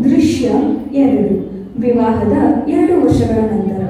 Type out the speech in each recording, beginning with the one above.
ದೃಶ್ಯ 2 ವಿವಾಹದ 2 ವರ್ಷಗಳ ನಂತರ.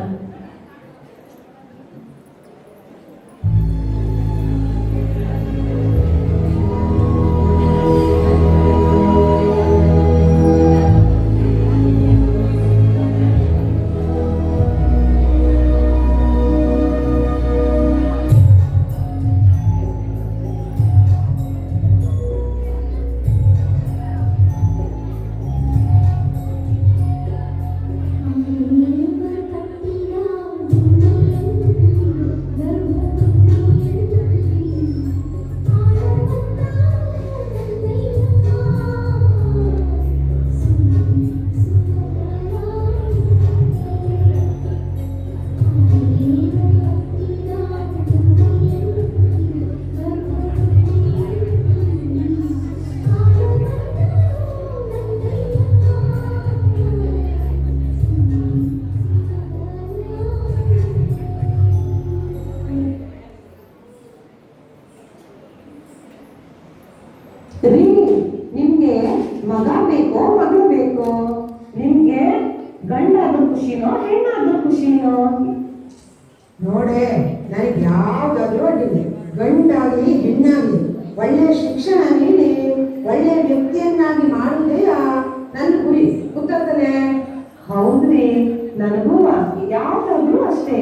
ನಿಮ್ಗೆ ಮಗ ಬೇಕೋ ಮಗಳು ಬೇಕೋ? ನಿಮ್ಗೆ ಗಂಡಾದ್ರೂ ಖುಷಿನೋ ಹೆಣ್ಣಾದ್ರೂ ಖುಷಿನೋ? ನೋಡೆ, ನನಗೆ ಯಾವ್ದಾದ್ರೂ ಅಡ್ಡಿಲ್ಲ. ಗಂಡಾಗಲಿ ಹೆಣ್ಣಾಗಲಿ ಒಳ್ಳೆ ಶಿಕ್ಷಣ ನೀಡಿ ಒಳ್ಳೆ ವ್ಯಕ್ತಿಯನ್ನಾಗಿ ಮಾಡುವುದೇ ನನ್ನ ಗುರಿ. ಗೊತ್ತಾಗ್ತಾನೆ? ಹೌದ್ರಿ, ನನಗೂ ಯಾವ್ದಾದ್ರೂ ಅಷ್ಟೇ.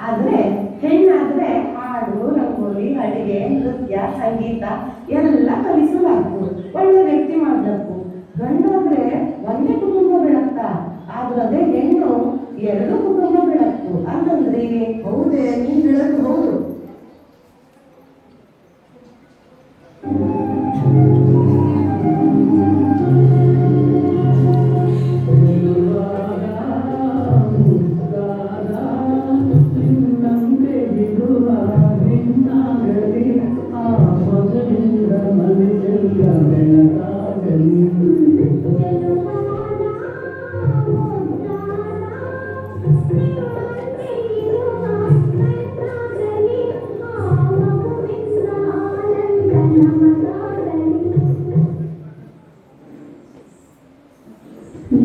ಆದ್ರೆ ಹೆಣ್ಣಾದ್ರೆ ಹಾಡು, ರಂಗೋಲಿ, ಅಡಿಗೆ, ನೃತ್ಯ, ಸಂಗೀತ ಎಲ್ಲ ಕಲಿಸಲಾಗ್ತು, ಒಳ್ಳೆ ವ್ಯಕ್ತಿ ಮಾಡ್ಬೇಕು. ಗಂಡಾದ್ರೆ ಒಂದೇ ಕುಟುಂಬ ಬೆಳಗ್ತ, ಆದ್ರೆ ಅದೇ ಹೆಣ್ಣು 2 ಕುಟುಂಬ ಬೆಳಗ್ತು ಅಂತಂದ್ರಿ. ಹೌದೇ, ನೀನ್ ಹೇಳೋದು ಹೌದು.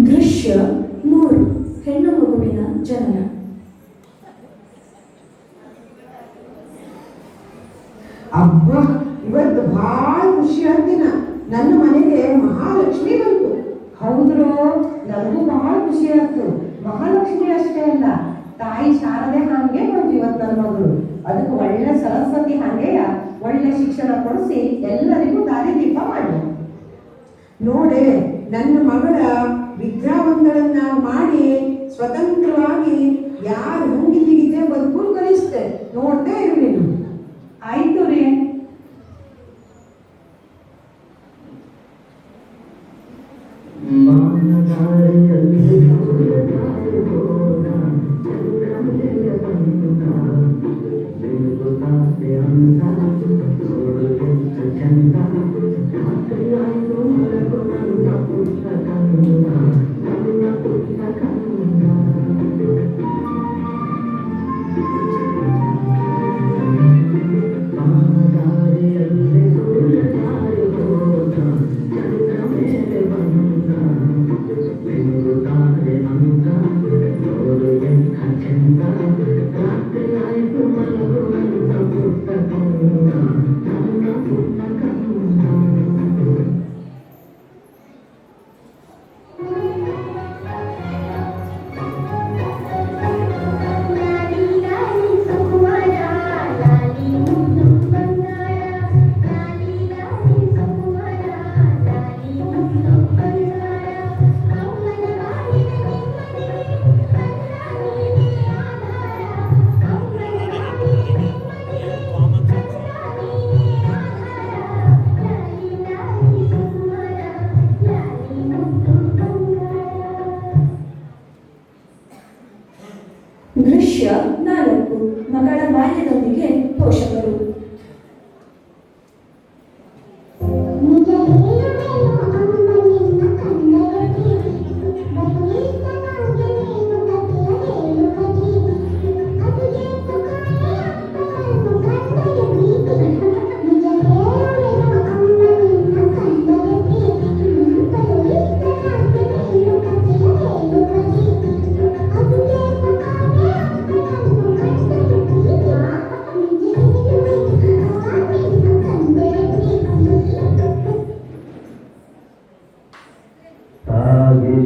ದೃಶ್ಯ 3 ಹೆಣ್ಣು ಮಗುವಿನ ಜನನ. ಅಬ್ಬ, ಇವತ್ತು ಬಹಳ ಖುಷಿ ಆಗ್ತೀನ. ನನ್ನ ಮನೆಗೆ ಮಹಾಲಕ್ಷ್ಮಿ ಬಂತು. ಹೌದ್ರು, ನನಗೂ ಬಹಳ ಖುಷಿ ಆಯ್ತು. ಮಹಾಲಕ್ಷ್ಮಿ ಅಷ್ಟೇ ಅಲ್ಲ, ತಾಯಿ ಶಾರದೆ ಹಾಗೆ ಬಂತು ಇವತ್ತು ನನ್ನ ಮಗಳು. ಅದಕ್ಕೆ ಒಳ್ಳೆ ಸರಸ್ವತಿ ಹಾಗೆಯ ಒಳ್ಳೆ ಶಿಕ್ಷಣ ಕೊಡಿಸಿ ಎಲ್ಲರಿಗೂ ದಾರಿದೀಪ ಮಾಡಿ. ನೋಡೆ, ನನ್ನ ಮಗಳ ವಿದ್ಯಾವಂತಳನ್ನ ಮಾಡಿ ಸ್ವತಂತ್ರವಾಗಿ ಯಾರು ಹಂಗಿಲ್ಲಿಗಿದೆ ಬದುಕು ಕಲಿಸ್ತೆ. ನೋಡ್ತೇ ಇರು ನೀನು. ಆಯ್ತು ರೀ.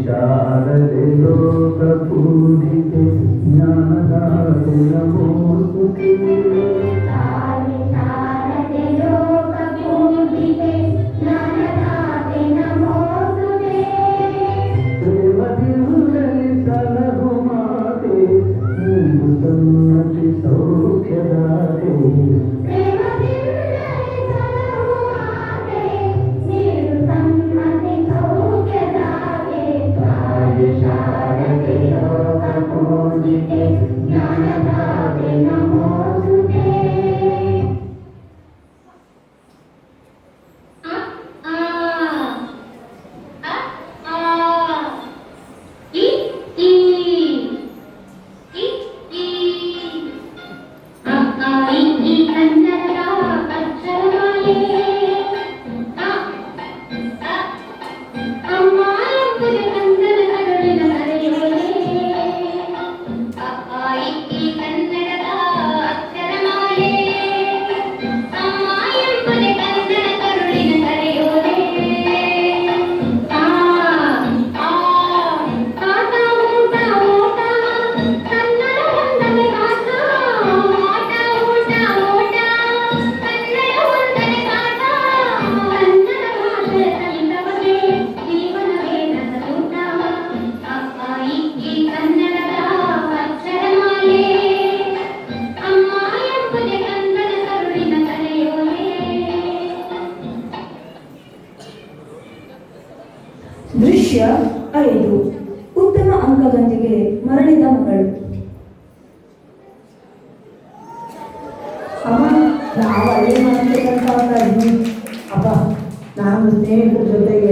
शारदे लोकपूजिते ज्ञानदाते नमोस्तुते शारदे लोकपूजिते ज्ञानदाते नमोस्तुते प्रेमदिव्यनि सलहु माते नीಡು सन्मति सौख्यदाते शारदे लोकपूजिते ज्ञानदाते नमोस्तुते ದೃಶ್ಯ 5 ಉತ್ತಮ ಅಂಕದೊಂದಿಗೆ ಮರಳಿದ ಮಗಳು. ಅಮ್ಮ ನಾವು ಅಲ್ಲೇ ಮಾಡ್ಬೇಕಂತ ಇದ್ವಿ. ಅಪ್ಪ ನಾನು ಸ್ನೇಹಿತರ ಜೊತೆಗೆ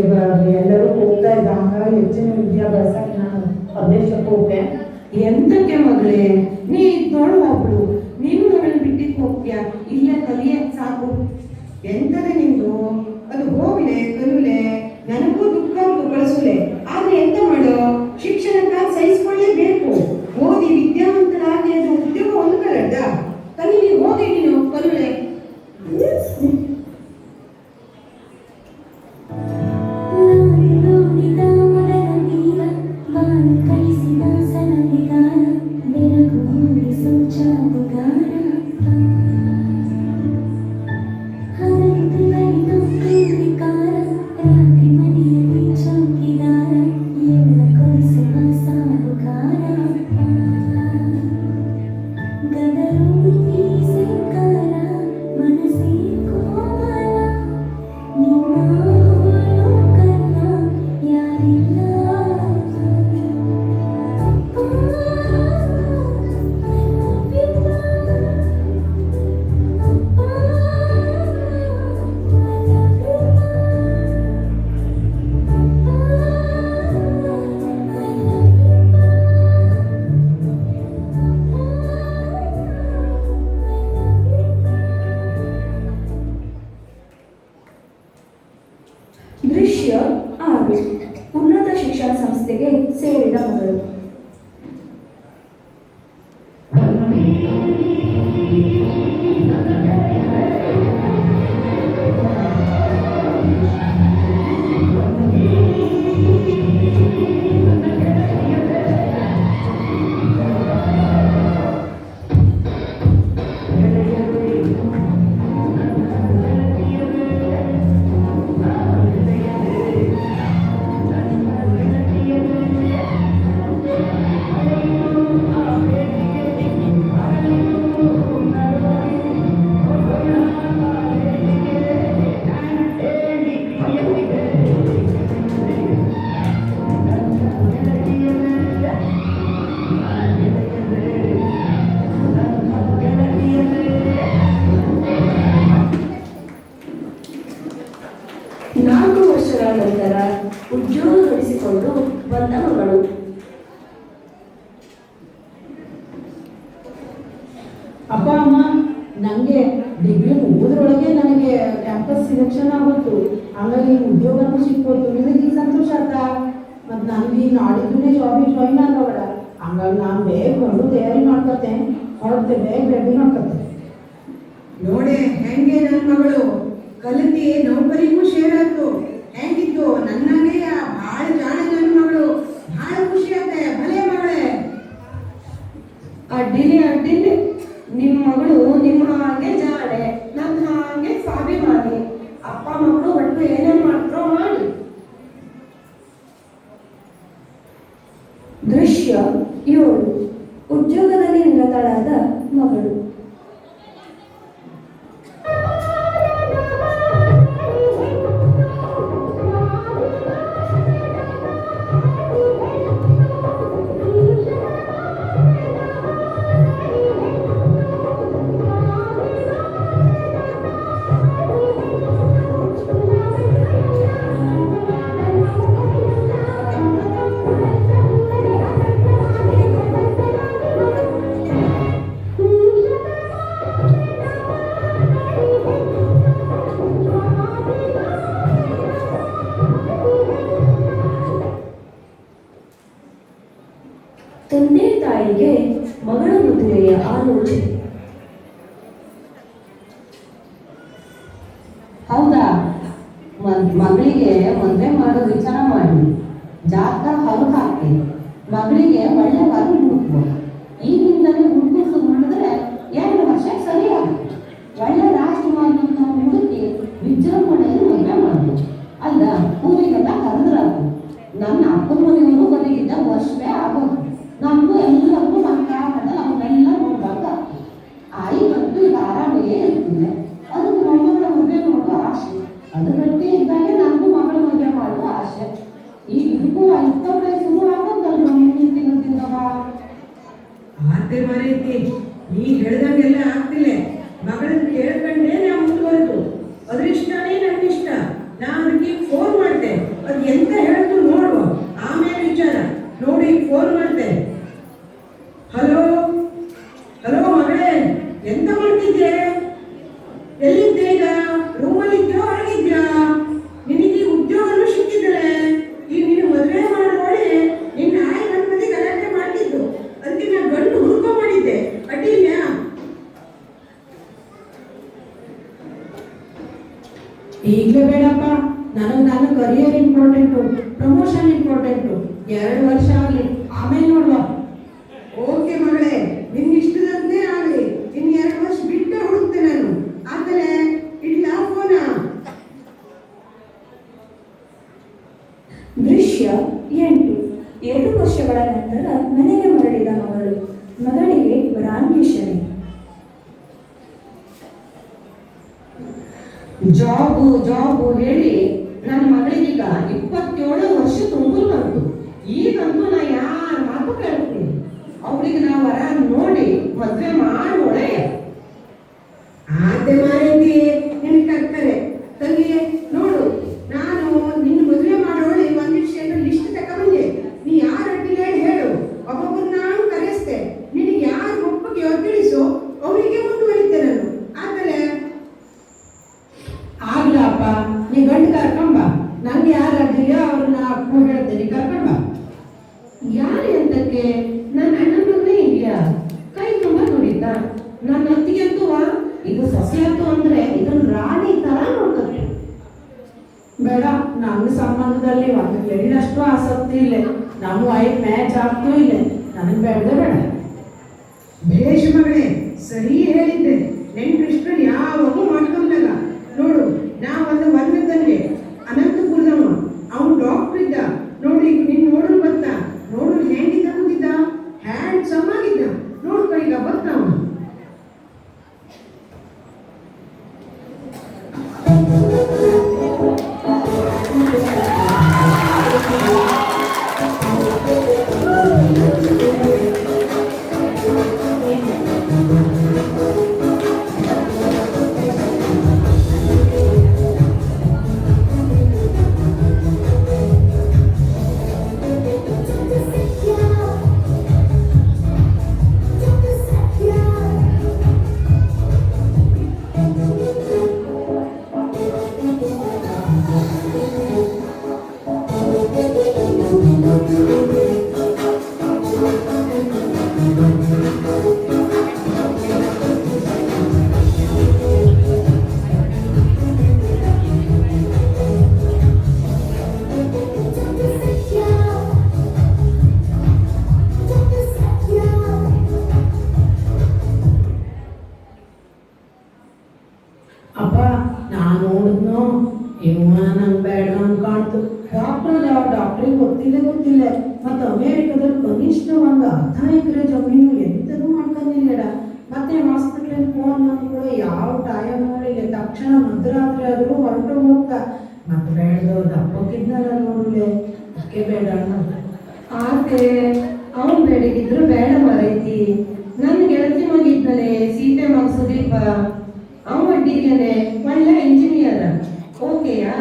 ಎಲ್ಲರೂ ಹೋಗ್ತಾ ಇದ್ದ ಹಾಗಾಗಿ ಹೆಚ್ಚಿನ ವಿದ್ಯಾಭ್ಯಾಸಕ್ಕೆ ನಾನು ಪ್ರದೇಶಕ್ಕೆ ಹೋಗ್ತೆ. ಎಂತಕ್ಕೆ ಮಗಳೇ ನೀ ನೋಡು ಒಬ್ಳು ನೀನು ಮಗಳನ್ನ ಬಿಟ್ಟಿದ್ದು ಹೋಗ್ತೀಯ, ಇಲ್ಲೇ ಕಲಿಯ ಸಾಕು. ಎಂತದೆ ನಿಂದು ಅದು ಹೋಗ್ಲೆ ಕಲುಲೆ ನನಗೂ ದುಃಖ ಕಳಿಸುಲೆ. ಆದ್ರೆ ಎಂತ ಮಾಡೋ, ಶಿಕ್ಷಣಕ್ಕಾಗಿ ಸಹಿಸ್ಕೊಳ್ಳೇಬೇಕು. ಓದಿ ವಿದ್ಯಾವಂತರಾಗಿ ಅದು ಉದ್ಯೋಗ ಒಂದು ಕರಡ್ಡ ಕಲಿ. ನೀವು ಹೋಗಿ ನೀನು ಕಲುಲೆ. ದೃಶ್ಯ 6 ಉನ್ನತ ಶಿಕ್ಷಣ ಸಂಸ್ಥೆಗೆ ಸೇರಿದ ಮಗಳು. ನಂತರ ಉದ್ಯೋಗ ಗಳಿಸಿಕೊಂಡು ಬಂದ ಮಗಳು. ಅಪ್ಪ ಅಮ್ಮ, ನನಗೆ ಡಿಗ್ರಿ ಮುಗಿದ್ರೊಳಗೆ ನನಗೆ ಕ್ಯಾಂಪಸ್ ಸಿಲೆಕ್ಷನ್ ಆಗೋಯ್ತು. ಹಾಗಾಗಿ ಉದ್ಯೋಗನೂ ಸಿಕ್ಕೋಯ್ತು. ನಿನಗೆ ಸಂತೋಷ ಆಯ್ತಾ? ಮತ್ತು ನನಗೆ ನಾಡಿದ್ದು ಜಾಬಿಗೆ ಜಾಯಿನ್ ಆಗೋಬೇಡ. ಹಂಗಾಗಿ ನಾನು ಬೇಗ ಬಂದು ತಯಾರಿ ಮಾಡ್ಕೊತೆ, ಹೊರಡ್ತೆ, ಬೇಗ ರೆಡಿ ಮಾಡ್ಕೊತೆ. ನೋಡೆ ಹೆಂಗೆ ನನ್ನ ಮಗಳು ಕಲಿತಿ ನೌಕರಿಗೂ ಶೇರಾಯ್ತು. ಹೆಂಗಿತ್ತು ನನ್ನಾಗೆ ಭಾಳ ಜಾಣ ನನ್ನ ಮಗಳು. ಆಲೋಚನೆ. ಹೌದಾ? ಮಗಳಿಗೆ ಮದುವೆ ಮಾಡೋ ವಿಚಾರ ಮಾಡಿ ಜಾತಕ ಹೊರಗೆ ಹಾಕಿ ಮಗಳಿಗೆ ಒಳ್ಳೆ ವರ ಹುಡುಕ್ಬೋದು. ಈಗಿಂದಲೇ ಹುಡುಕು ಶುರು ಮಾಡಿದ್ರೆ 2 ವರ್ಷ ಸರಿಯಾಗುತ್ತೆ. ಒಳ್ಳೆ ರಾಜಕುಮಾರನಂತ ಹುಡುಕಿ ವಿಜೃಂಭಣೆಯನ್ನು ಮದುವೆ ಮಾಡ್ಬೋದು. ಅಲ್ಲ, ಊರಿಗೆಲ್ಲ ಕರೆದ್ರಾಕು. ನನ್ನ ಅಪ್ಪನ ಮನೆಯವರು ಬರೀಗಿದ್ದ ವರ್ಷವೇ ಆಗೋದು. ನಮಗೂ ಎಲ್ಲರಿಗೂ ನಮ್ಮ ಕಾರಣದಲ್ಲಿ ಅವನ್ನೆಲ್ಲ ನೋಡುವಾಗ ಆಯಿಗಂತೂ ಈಗ ಆರಾಮೇ ಇರ್ತಿದೆ. ಅದಕ್ಕೆ ಮೊಮ್ಮಗಳ ಮದುವೆ ಮಾಡುವ ಆಸೆ. ಅದು ಗಟ್ಟಿ ಇದ್ದಾಗ ನನಗೂ ಮಗಳ ಮದುವೆ ಮಾಡುವ ಆಸೆ. ಈಗ ಇದಕ್ಕೂ 20 ವಯಸ್ಸು ಆಗೋದಲ್ವ ಮುಂದಿನ ತಿಂಗಳದಿಂದವ. ಆತೆ ಮರೈತಿ, ನೀ ಹೇಳ್ದಂಗೆಲ್ಲ ಆಗ್ತಿಲ್ಲ. ಮಗಳನ್ನ ಕೇಳ್ಕೊಂಡೇ ನಾವು ಮುಂದುವರೆದು ಅದ್ರಿಷ್ಟನೇ ನನ್ನಿಷ್ಟ. ನಾ ಅದಕ್ಕೆ ಫೋನ್ ಮಾಡ್ತೆ, ಅದು ಎಂತ ಹೇಳಿದ್ರು ನೋಡುವ ಆಮೇಲೆ ವಿಚಾರ ನೋಡಿ ಫೋನ್ ಮಾಡ್ತೆ. ಹಲೋ ಹಲೋ ಮಗಳೇ, ಎಂತ ಮಾಡ್ತಿದ್ದೆ? ಎಲ್ಲಿದ್ದೆ ಈಗ? ರೂಮಲ್ಲಿದ್ಯೋ ಹೊರಗಿದ್ಯಾ? ನಿನಗೆ ಉದ್ಯೋಗನೂ ಸಿಕ್ಕಿದ್ದಳೆ. ಈಗ ನೀನು ಮದುವೆ ಮಾಡಿ ನಿನ್ನ ಆಯ್ ಗಣಪತಿ ಗಲಾಟೆ ಮಾಡ್ತಿದ್ದು, ಅದಕ್ಕೆ ನಾನು ಗಂಡು ಹುಡುಕೋ ಮಾಡಿದ್ದೆ. ಅಡ್ಡಿಲ್ಯಾ? ಈಗಲೇ ಬೇಡಪ್ಪ, ನನ್ನ ಕರಿಯರ್ ಇಂಪಾರ್ಟೆಂಟು, ಪ್ರಮೋಷನ್ ಇಂಪಾರ್ಟೆಂಟು. 2 ವರ್ಷ ಆಗಲಿ, ಆಮೇಲೆ ನೋಡುವ. ಓಕೆ ಮಗಳೇ, ನಿನ್ನ ಇಷ್ಟದಂತೆ ಆಗಲಿ. ಇನ್ನು 2 ವರ್ಷ ಬಿಟ್ಟು ಹುಡುಕ್ತೆ ನಾನು. ಆಮೇಲೆ ಇಡ್ಲ ಫೋನ. ದೃಶ್ಯ 8. 2 ವರ್ಷಗಳ ನಂತರ ಮನೆಗೆ ಮರಳಿದ ಮಗಳು. ಮಗಳಿಗೆ ವರಾನ್ವೇಷಣೆ. ಜಾಬು ಹೇಳಿ ನನ್ನ ಮಗಳಿಗೀಗ 27 ವರ್ಷ ತುಂಬುತ್ತಂತು. ಈಗಂತೂ ನಾ ಯಾರ ಮಾತು ಕೇಳ್ತೀನಿ. ಅವ್ರಿಗೆ ನಾ ವರ ನೋಡಿ ಮದುವೆ ಮಾಡೋಳೆ. ಆತೆ ಮಾರೈತಿ, ನಿನ್ ಕರ್ಕರೆ ತಂಗಿ ನೋಡು. ನಾನು ನಿನ್ನ ಮದುವೆ ಮಾಡೋಳಿ ಒಂದಿಷ್ಟು ಲಿಸ್ಟ್ ತಗೊಂಡೆ. ನೀ ಯಾರು ಅಡ್ಡಿಲ್ಲ ಹೇಳು, ಒಬ್ಬೊಬ್ಬರು ನಾನು ಕರೆಸ್ತೆ. ನಿನಗೆ ಯಾರು ಒಪ್ಪಿಗೆ ತಿಳಿಸು, ಅವರಿಗೆ ಮುಂದುವರಿತೆ ನಾನು. ಆಮೇಲೆ ಆಗ್ಲಪ್ಪ, ನೀ ಗಂಡು ಕರ್ಕೊಂಬ. ನಂಗೆ ಯಾರು ಅಡ್ಡಿಲ್ಲ ಅವ್ರನ್ನ ಅಪ್ಪು ಹೇಳ್ತೀನಿ, ಕರ್ಕೊಂಬ. ಯಾರು ಅಂತಕ್ಕೆ? ನನ್ನ ಅಣ್ಣನ ಮಗನೇ ಇದೆಯಾ? ಕೈ ತುಂಬ ದುಡಿತ. ನನ್ನ ಅತ್ತಿಗೆಂತೂ ಇದು ಸೊಸೆಯತ್ತು ಅಂದ್ರೆ ಇದನ್ನ ರಾಣಿ ತರ ನೋಡ್ತಾರೆ. ಬೇಡ, ನಮ್ಮ ಸಂಬಂಧದಲ್ಲಿ ಒಂದು ಎಳ್ಳಷ್ಟು ಆಸಕ್ತಿ ಇಲ್ಲ. ನಮ್ಮ ವೈಫ್ ಮ್ಯಾಚ್ ಆಗ್ತೂ ಇಲ್ಲ. ನನಗೆ ಬೇಡದೆ ಬೇಡ. ಭೇಷ ಮಗಳೇ, ಸರಿ ಹೇಳಿದ್ದೆ. ನೆಂಟ್ರಿಷ್ಟು ಯಾವಾಗೂ ಮಾಡ್ಕೊಂಡಲ್ಲ. ನೋಡು, ನಾವೊಂದು ವರ್ಗದಲ್ಲಿ ಅನಂತಪುರದವ, ಅವನು ಡಾಕ್ಟರ್ ಇದ್ದ. ನೋಡಿ, ನೀನು ನೋಡಲು ಬತ್ತ. ನೋಡಲು ಹೆಂಗಿದ್ದ ಕೂತಿದ್ದ, ಹ್ಯಾಂಡ್ ಸಮ್ ಆಗಿದ್ದ. ನೋಡ್ಕೊ ಈಗ ಬತ್ತ ಅವನು. ಅಪ್ಪ, ನಾನು ನೋಡಿದ್ನು, ಇವ ನಂಗೆ ಬೇಡ ಅಂತ ಕಾಣ್ತು. ಡಾಕ್ಟ್ರಿಗೆ ಗೊತ್ತಿಲ್ಲ. ಮತ್ತು ಅಮೇರಿಕದಲ್ಲಿ ಕನಿಷ್ಠ ಒಂದು 10 ಎಕರೆ ಜಮೀನು ಎಂಥದ್ದು ಮಾಡ್ಕೊಂಡಿಲ್ಲ. ಮತ್ತೆ ಹಾಸ್ಪಿಟ್ಲಿಗೆ ಫೋನ್ ಮಾಡಿದ್ರು, ಯಾವ ಟೈಮ್ ನೋಡಿಲ್ಲ. ತಕ್ಷಣ ಮಧ್ಯರಾತ್ರಿ ಆದರೂ ಹೊರಟು ಹೋಗ್ತಾ. ಮತ್ತೆ ಬೇಡದು ದಪ್ಪಕ್ಕಿದ್ನಲ್ಲ ನೋಡಲೆ, ಅದಕ್ಕೆ ಬೇಡ ಅನ್ನೋದು. ಆದ್ರೆ ಅವನ್ ಬೇಡಗಿದ್ರು ಬೇಡ ಮರೈತಿ. ನನ್ನ ಗೆಳತಿ ಮಗಿದ್ನಲೆ ಸೀತೆ ಮಗ ಸುದೀಪ, ಅವನ ಅಡ್ಡಿಗೇನೆ ಒಳ್ಳೆ ಇಂಜಿನಿಯರ್. ಓಕೆಯಾ?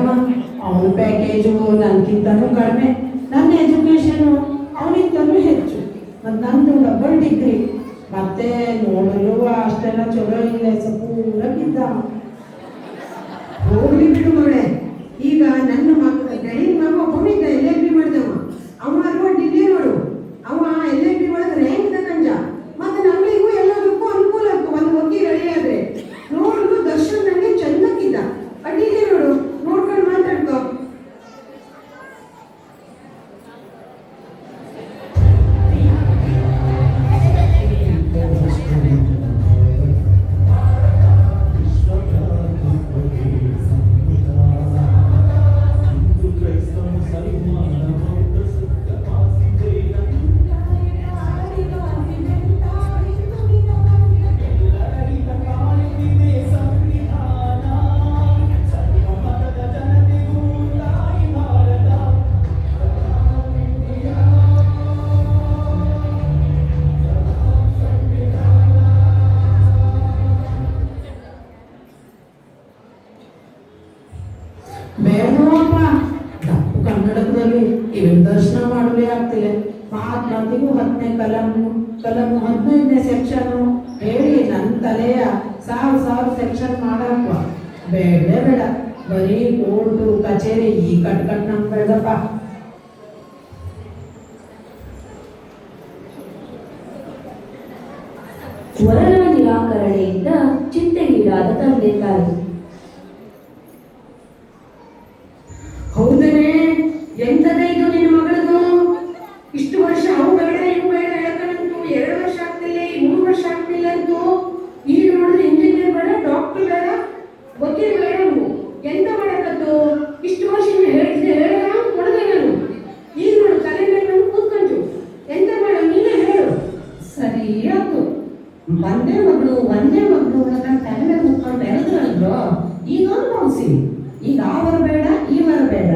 ಬೇಡಮ್ಮ, ಅವನ ಪ್ಯಾಕೇಜು ನನಗಿಂತನೂ ಕಡಿಮೆ, ನನ್ನ ಎಜುಕೇಷನು ಅವನಿಂತನೂ ಹೆಚ್ಚು, ಮತ್ತು ನಂದು ಡಬಲ್ ಡಿಗ್ರಿ, ಮತ್ತೆ ನೋಡಲು ಅಷ್ಟೆಲ್ಲ ಚಲೋ ಇಲ್ಲ, ಪೂರಕ್ಕಿದ್ದ. ಹೋಗ್ಲಿ ಬಿಡು ಮಳೆ. ಈಗ ನನ್ನ ಗೆಳೆಯ ಮಗ ಒಬ್ಬನಿದ್ದ LLB ಮಾಡಿದವ, ಅವ ಅಲ್ವಾ ಡಿಗ್ರಿ ನೋಡು, ಅವ LLB ಒಳಗೆ ರ್ಯಾಂಕ್ ತಕಂಜ. ಮತ್ತೆ ನಮಗೂ ಎಲ್ಲದಕ್ಕೂ ಅನುಕೂಲ ಆಗ್ತು, ಒಂದು ವಕೀಲ ರೆಡಿ ಆದ್ರೆ. ನೋಡು ದರ್ಶನ್ ನಂಗೆ ಚಂದಕ್ಕಿದ್ದ, ಅಡ್ಡಿಲ್ಲ ನೋಡು, ನೋಡ್ಕೊಂಡು ಮಾತಾಡ್ಕೋ. ಬೇಡಪ್ಪ, ತಪ್ಪು ಕನ್ನಡದಲ್ಲಿ ಇವನ್ ದರ್ಶನ ಮಾಡಲೇ ಆಗ್ತಿಲ್ಲ. ಮಹಾತ್ಮತಿಗೂ 10ನೇ ಕಲಮು 15ನೇ ಸೆಕ್ಷನ್ನು ಹೇಳಿ ನನ್ನ ತಲೆಯ ಸಾವಿರ ಸೆಕ್ಷನ್ ಮಾಡಪ್ಪ. ಬೇಡೇ ಬೇಡ, ಬರೀ ಕೋರ್ಟು ಕಚೇರಿ ಈ ಕಟ್ ನಮ್ಗೆ ಬೇಡಪ್ಪ. ವರನ ನಿರಾಕರಣೆಯಿಂದ ಚಿಂತೆಗೀಡಾದ ತಂದೆ ತಾಯಿ. ಹೌದನೇ, ಎಂತದೇ ಇದು ನಿನ್ನ ಮಗಳದು? ಇಷ್ಟು ವರ್ಷ ಅವು ಬೇಡ ಇವು ಬೇಡ ಹೇಳ್ಕೊಂಡಂತೂ 2 ವರ್ಷ ಆಗ್ತಿಲ್ಲ, 3 ವರ್ಷ ಆಗ್ತಿಲ್ಲ ಅಂತೂ. ಈಗ ನೋಡಿದ್ರೆ ಇಂಜಿನಿಯರ್ ಬೇಡ, ಡಾಕ್ಟರ್ ಬೇಡ, ವಕೀಲ ಬೇಡ, ನೀವು ಎಂತ ಮಾಡಕತ್ತು? ಇಷ್ಟು ವರ್ಷ ಹೇಳಿದ ಕೊಡದೆ ನಾನು. ಈಗ ನೋಡು ತಲೆ ಮೇಲೆ ನಾನು ಕೂತ್ಕೊಂಡ್ರು, ಎಂತ ಬೇಡ ನೀನೇ ಹೇಳು. ಸರಿ ಆಯ್ತು, ಒಂದೇ ಮಗಳು ನನ್ನ ತಲೆ ಮೇಲೆ ಕೂತ್ಕೊಂಡು ಬೆಳೆದ್ರಲ್ರು. ಈಗ ಅನುಭವಿಸಿ, ಈಗ ಆ ವರ ಬೇಡ ಈ ವರ ಬೇಡ,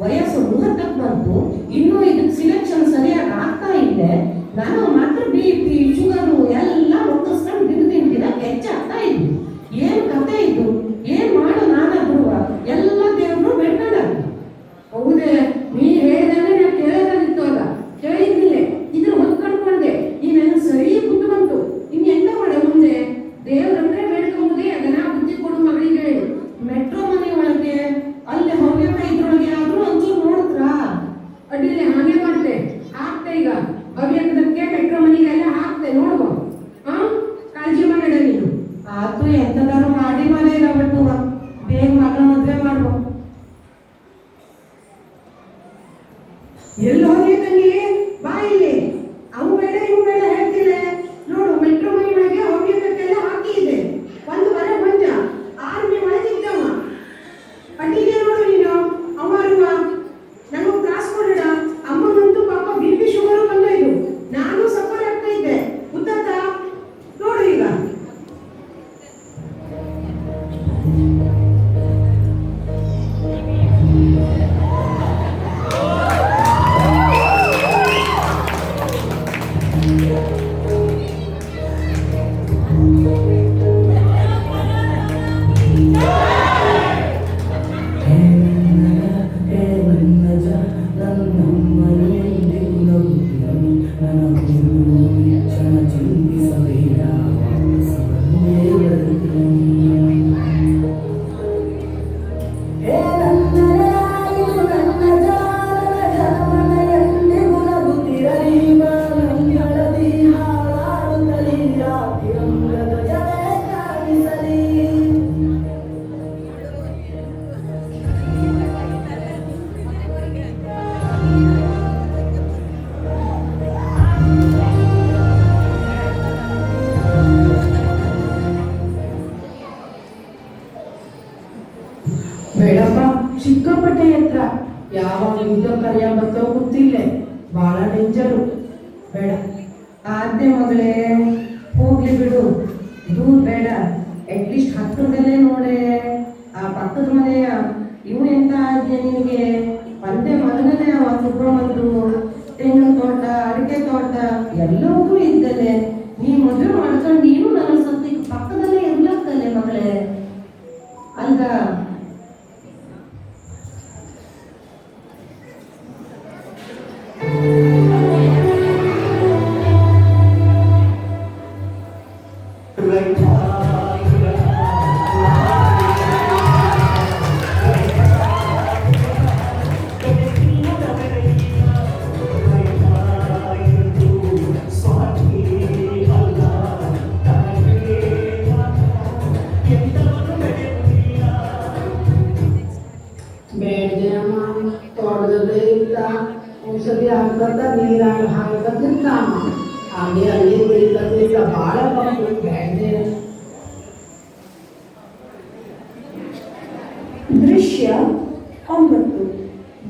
ವಯಸ್ಸು 30ಕ್ಕೆ ಬಂತು, ಇನ್ನೂ ಇದಕ್ಕೆ ಸಿಲೆಕ್ಷನ್ ಸರಿಯಾಗಿ ಆಗ್ತಾ ಇದೆ. ನಾನು ಮಾತ್ರ BP ಶುಗರು ಎಲ್ಲ ಒತ್ತಿಸ್ಕೊಂಡು ತಿಂತಿದ ಹೆಚ್ಚಾಗ್ತಾ ಇದ್ವಿ. ಏನ್ ಕತೆ ಇದು? ಏನ್ ಮಾಡು ನಾನಾದ್ರು ಎಲ್ಲ ದೇವ್ರು ಬೇಡ್ಕೊಂಡ. ಹೌದೇ, ನೀ ಹೇಳಿದ್ರೆ ನಾನು ಕೇಳೋದಾಗಿತ್ತು, ಅಲ್ಲ ಕೇಳಿದ್ದಿಲ್ಲ, ಇದ್ರ ಹೊತ್ಕೊಂಡ್ಕೊಂಡೆ. ಈ ನನಗೆ ಸರಿ ಬುದ್ಧಿ ಬಂತು. ಇನ್ನು ಎಂತ ಮಾಡ ಮುಂದೆ? ದೇವ್ರಂದ್ರೆ ಬೇಡ್ಕೊಂಬುದೇ, ಅದನ್ನ ಬುದ್ಧಿ ಕೊಡು ಮಗಳಿಗೆ ಹೇಳಿ. ಮೆಟ್ರೋ ಮನೆ ಒಳಗೆ ಅಲ್ಲಿ ಹವ್ಯಕ ಇದ್ರೊಳಗೆ ಆದ್ರೂ ಒಂಚೂರು ನೋಡಿದ್ರಾ? ಅಡ್ಡಿಲ್ಲ, ಹಾಗೆ ಮಾಡ್ತೆ, ಹಾಕ್ತೆ. ಈಗ ಹವ್ಯಕದಕ್ಕೆ ಮೆಟ್ರೋ ಮನೆಗೆಲ್ಲ ಹಾಕ್ತೆ, ನೋಡುವ. ಕಾಳಜಿ ಮಾಡ ನೀನು. ಆತು, ಎಂತದಾರು ಮಾಡಿ ಮನೆ ಇರಬಿಟ್ಟು ಬೇಗ ಮಗಳ ಮದ್ವೆ ಮಾಡುವ. ಎಲ್ಲಿ ಹೋಗಿ ತಂಗಿ, ಬಾ ಇಲ್ಲಿ. ಅವು ಬೇಡ ಇವು ಬೇಡ ಹೇಳ್ತಿಲ್ಲ ನೋಡು. ಮೆಟ್ರೋ ಮನೆ ಒಳಗೆ ಹವ್ಯಕಕ್ಕೆಲ್ಲ ಹಾಕಿ ಇದೆ. ಒಂದು ವರ ಬಂಜ ಆರ್ಮಿ ಒಳಗಿದ್ದವ. ಅಡ್ಡಿಗೆ ನೋಡು ನೀನು. ಅಮ್ಮ ನಮಗ್ ಕ್ಲಾಸ್ ಕೊಡೋಣ. ಅಮ್ಮನಂತೂ ಪಾಪ BP ಶುಗರು ಬಂದೋಯ್ತು, ನಾನು ಸಫರ್ ಆಗ್ತಾ ಇದ್ದೆ, ಗೊತ್ತಾತ? ನೋಡು ಈಗ. ಬೇಡಪ್ಪ, ಸಿಕ್ಕಾಪಟ್ಟೆ ಎತ್ತರ, ಯಾವಾಗ ಯುದ್ಧ ಕರಿಯ ಬರ್ತೋ ಗೊತ್ತಿಲ್ಲ, ಬಹಳ ಡೇಂಜರು. ಬೇಡ. ಆದ್ಯ ಮಗಳೇ, ಹೋಗ್ಲಿ ಬಿಡು, ದೂರ ಬೇಡ. ಅಟ್ಲೀಸ್ಟ್ ಹತ್ತಿರದಲ್ಲೇ ನೋಡೆ. ಆ ಪಕ್ಕದ ಮನೆಯ ಇವನು ಎಂತ ಆದ್ಯ ನಿನಗೆ? ಒಂದೇ ಮಗನೇ ಅವ ಸುಬ್ರಹ್ಮಣ್ಯರು. ತೆಂಗಿನ ತೋಟ, ಅಡಿಕೆ ತೋಟ ಎಲ್ಲವೂ ಇದ್ದಲೆ. ನೀ ಮದುವೆ ಮಾಡ್ಕೊಂಡು ನೀನು ನನ್ನ ಸದ್ಯಕ್ಕೆ ಪಕ್ಕದಲ್ಲೇ ಇರ್ಲಕ್ಕಲ್ಲೇ ಮಗಳೇ. ಅಲ್ದ ಇದೆ ಅಮ್ಮ, ತೋಟದಲ್ಲೇ ಇಲ್ಲ, ಔಷಧಿ ಹಾಕತ್ತ ನೀರು ಹಾಕತ್ತಿರ್ತ ಅಮ್ಮ, ಹಾಗೆ ಅಲ್ಲಿ ಬೆಳಿತತ್ತಿಲ್ಲ, ಭಾಳ ಮಕ್ಕಳು ಬೇಡ. ದೃಶ್ಯ 9.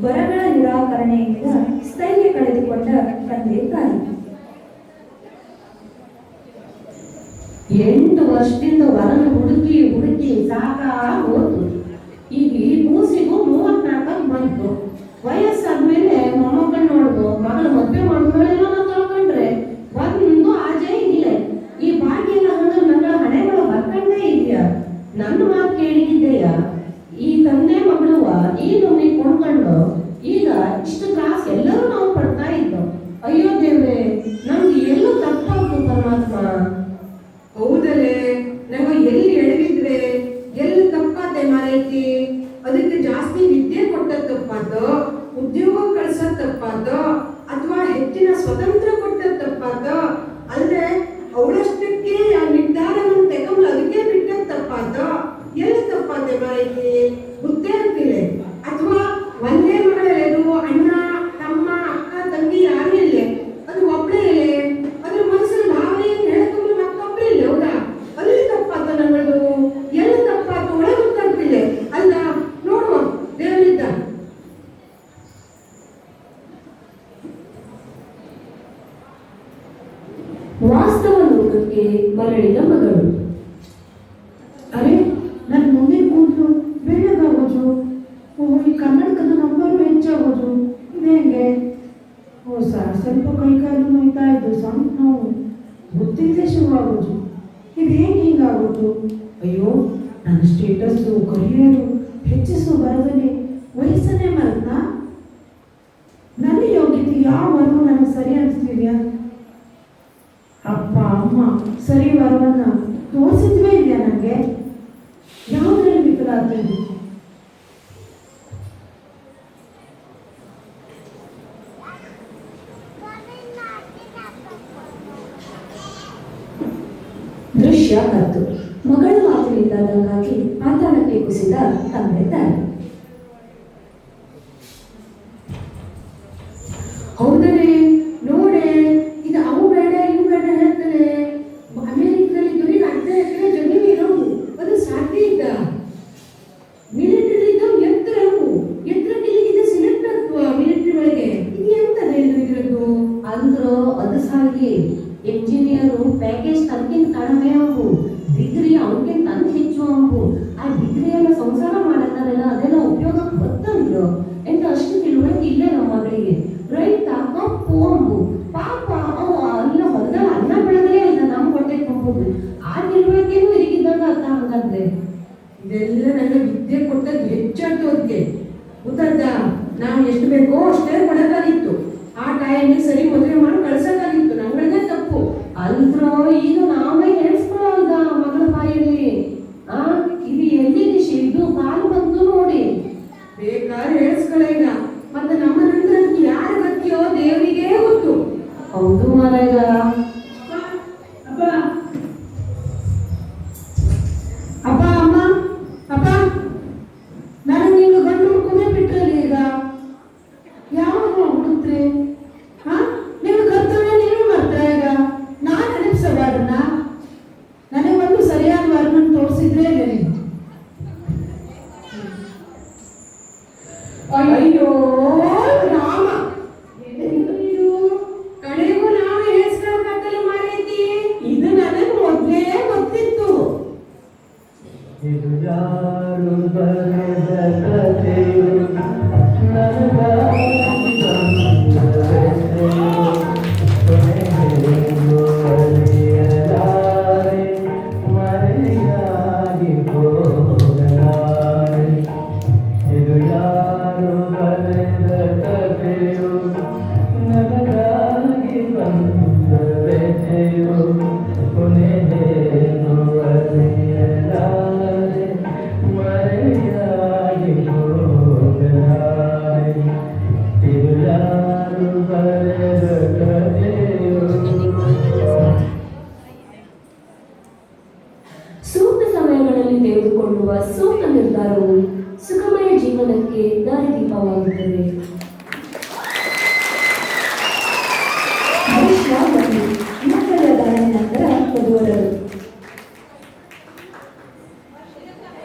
ವರಗಳ ನಿರಾಕರಣೆಯಿಂದ ಸ್ಥೈರ್ಯ ಕಳೆದುಕೊಂಡ ತಂದೆ ತಾಯಿ. 8 ವರ್ಷದಿಂದ ವರನ ಹುಡುಕಿ ಹುಡುಕಿ ಸಾಕಾಗೋತು. ಈಗ ಈ ಕೂಸಿಗೂ 34 ಬಂತು. ವಯಸ್ಸಾದ್ಮೇಲೆ ಮೊಮ್ಮಕ್ಕಳು ನೋಡ್ದು, ಮಗಳು ಮದುವೆ ಮಾಡ್ಕೊಳ್ಳಿಲ್ಲ ಅಂತ ತಿಳ್ಕೊಂಡ್ರೆ ಒಂದು ಆಜೆ ಇಲ್ಲ. ಈ ಭಾಗ್ಯ ಎಲ್ಲ ಅಂದ್ರೆ ನನ್ನ ಹಣೆಗಳು ಬರ್ಕೊಂಡೇ ಇದೆಯಾ? ನನ್ನ ಮಾತು ಕೇಳಿದ್ದೆಯಾ? ಈ ತಂದೆ ಮಗಳುವ ಈ ನಮ್ಮಿ ಕೊಂಡ್ಕೊಂಡು ಈಗ ಇಷ್ಟು ಕ್ಲಾಸ್ ಎಲ್ಲರೂ ನಾವು ಪಡ್ತಾ ಇದ್ದೋ. ಅಯ್ಯೋ ದೇವ್ರೆ, ನಮ್ಗೆ ಎಲ್ಲೂ ತಪ್ಪಾಗ್ತು ಪರಮಾತ್ಮ. ಹೌದಲ್ಲೇ, ನಾವು ಎಲ್ಲಿ ಎಡವಿದ್ವೆ, ಎಲ್ಲಿ ತಪ್ಪಾತೆ ಮಾರೈತಿ? ಅದಕ್ಕೆ ಜಾಸ್ತಿ ವಿದ್ಯೆ ಕೊಟ್ಟದ್ ತಪ್ಪಾತೋ, ಉದ್ಯೋಗ ಕಳ್ಸೋದ್ ತಪ್ಪಾತೋ, ಅಥವಾ ಹೆಚ್ಚಿನ ಸ್ವತಂತ್ರ ಕೊಟ್ಟದ್ ತಪ್ಪಾತೋ? ಅಲ್ಲದೆ ಅವಳಷ್ಟಕ್ಕೆ ಆ ನಿರ್ಧಾರವನ್ನು ತಗೊಂಡು ಅದಕ್ಕೆ ಬಿಟ್ಟದ್ ತಪ್ಪಾತೋ? ಎಲ್ಲಿ ತಪ್ಪಾತೆ ಮಾರೈತಿ? ಬುದ್ಧಿ ಅಂತಿಲ್ಲ. ಅಥವಾ ಒಂದೇ ಮಗಳದು ಅಣ್ಣ ತಮ್ಮ ಅಕ್ಕ ತಂಗಿ ಯಾರು ಇಲ್ಲೇ, ಅದು ಒಬ್ಬಳೇ ಇಲ್ಲೇ, ಅದ್ರ ಮನಸ್ಸಲ್ಲಿ ಭಾವನೆಯನ್ನು ಹೇಳ್ಕೊಂಡು ಮತ್ತೊಬ್ಬರೇ ಇಲ್ಲ. ಹೌದಾ? ಅಲ್ಲಿ ತಪ್ಪಾತ ನಮ್ಮದು, ಎಲ್ಲಿ ತಪ್ಪಾತ ಒಳಗೆ ಗೊತ್ತಾಗ್ತಿಲ್ಲ. ಅಲ್ಲ ನೋಡುವ ದೇವರಿದ್ದ. ವಾಸ್ತವ ಲೋಕಕ್ಕೆ ಮರಳಿದ ಮಗಳು. ಅರೆ, ನನ್ನ ಮುಂದೆ ಕೂದಲು ಬೆಳ್ಳಗಾಗೋದು, ಈ ಕನ್ನಡಕದ ನಂಬರು ಹೆಚ್ಚಾಗೋದು, ಇದು ಹೆಂಗೆ? ಸ್ವಲ್ಪ ಕೈಕಾಲು ನೋಯ್ತಾ ಇದ್ದು, ಸಣ್ಣ ನೋವು, ಗೊತ್ತಿಲ್ಲದೆ ಶುರುವಾಗೋದು, ಇದು ಹೇಗೆ ಹಿಂಗಾಗೋದು? ಅಯ್ಯೋ, ನನ್ನ ಸ್ಟೇಟಸ್ಸು, ಕರಿಯರು ಹೆಚ್ಚಿಸು ಬರದಲ್ಲಿ ವಯಸ್ಸನ್ನೇ ಮರೆತ್ನಾ? ನನ್ನ ಯೋಗ್ಯತೆ ಯಾವ ವರವು ನನಗೆ ಸರಿ ಅನಿಸ್ತಿದ್ಯಾ? ಅಪ್ಪ ಅಮ್ಮ ಸರಿ ವರವನ್ನ ತೋರಿಸಿದ್ವೇ ಇದೆಯಾ ನನಗೆ? ಯಾವುದ್ರಲ್ಲಿ ವಿಫಲಾಗ್ತದೆ? ದೃಶ್ಯ 10. ಮಗಳ ಮಾತಿನಿಂದ ದಂಗಾಗಿ ಪಾತಾಳಕ್ಕೆ ಕುಸಿದ ತಂದೆ ತಾಯಿ. ಹೌದನೇ, ನೋಡೆ, ಇದು ಅವು ಬೇಡ ಇವು ಬೇಡ ಹೇಳ್ತಾನೆ. ಅಮೆರಿಕದಲ್ಲಿ ದುರಿ 10 ಎಕರೆ ಜಮೀನು ಇರೋದು, ಅದು ಸಾಧ್ಯ ಇದ್ದ. ಮಿಲಿಟರಿ ಎತ್ತರ ಎತ್ತರಕ್ಕೆ ಇದು ಸಿಲೆಕ್ಟ್ ಆಗ್ತವ ಮಿಲಿಟರಿ ಒಳಗೆ. ಇದು ಎಂತದೆ ಇದ್ರದ್ದು? ಅಂದ್ರು ಅದು ಸಾಗಿ ಎಂಜಿನಿಯರು ಪ್ಯಾಕೇಜ್ ತನಕಿಂತ ಕಡಿಮೆ ಅಂಬು, ಡಿಗ್ರಿ ಅವನಿಗಿಂತ ಹೆಚ್ಚು ಅಂಬು. ಆ ಡಿಗ್ರಿ ಎಲ್ಲ ಸಂಸಾರ ಮಾಡತ್ತಾರಲ್ಲ, ಅದೆಲ್ಲ ಉಪಯೋಗಕ್ಕೆ ಬರ್ತಂದ್ರು. ಎಂತ ಅಷ್ಟು ತಿಳುವಳಿಕೆ ಇಲ್ಲ ನಮ್ಮ ಮಗಳಿಗೆ. ರೈತ ಕಪ್ಪು ಅಂಬು, ಪಾಪ ಅವ ಅಲ್ಲ ಹೊಲದಲ್ಲಿ ಅನ್ನ ಬೆಳೆದ್ರೆ ಇಲ್ಲ ನಮ್ಮ ಹೊಟ್ಟೆ ತುಂಬೋದು. ಆ ತಿಳುವಳಿಕೆನೂ ಇರಿಗಿದ್ದಾಗ ಅರ್ಥ ಹಂಗಂದ್ರೆ ಇದೆಲ್ಲ ನನಗೆ ವಿದ್ಯೆ ಕೊಟ್ಟದ್ದು ಹೆಚ್ಚಾಯ್ತು. ಅದಕ್ಕೆ ಗೊತ್ತಾದ, ನಾವು ಎಷ್ಟು ಬೇಕೋ ಅಷ್ಟೇ ಕೊಡೋಕ್ಕಾಗಿತ್ತು. ಆ ಟೈಮಿಗೆ ಸರಿ ಮದುವೆ ಮಾಡಿ ಕಳ್ಸೋಕ್ಕಾಗಿತ್ತು. ನಮ್ಮಗಳೇ ತಪ್ಪು. ಅಂದ್ರೂ ಈಗ ನಾವೇ ಹೇಳ್ಸ್ಕೊಳ್ಳೋದ ಮಗಳ ಬಾಯಲ್ಲಿ. ಇದು ಎಲ್ಲಿದೆ ಇದು ಕಾಲು ಬಂತು ನೋಡಿ. ಬೇಕಾದ್ರೆ ಹೇಳ್ಸ್ಕೊಳ ಈಗ. ಮತ್ತೆ ನಮ್ಮ ನಂತರ ಯಾರು ಗತಿಯೋ ದೇವರಿಗೇ ಗೊತ್ತು. ಹೌದು ಮಾರಾಯ. ಅಪ್ಪ ಅಪ್ಪ ಅಮ್ಮ ಅಪ್ಪ, ನನಗೆ ನೀವು ಗಂಡು ಹುಡ್ಕೊಂಡೇ ಬಿಟ್ರಲ್ಲಿ. ಈಗ ಯಾವಾಗ ಹುಡುಕ್ರಿ? ನೀವು ಕರ್ತವ್ಯ ನೀವು ಮಾಡ್ತೀರ. ಈಗ ನಾನು ನೆನಪಿಸಬಾರ್ದನ್ನ, ನನಗೆ ಒಂದು ಸರಿಯಾದ ವರ್ಗನ್ನು ತೋರಿಸಿದ್ರೆ ನೀವು. ಅಯ್ಯೋ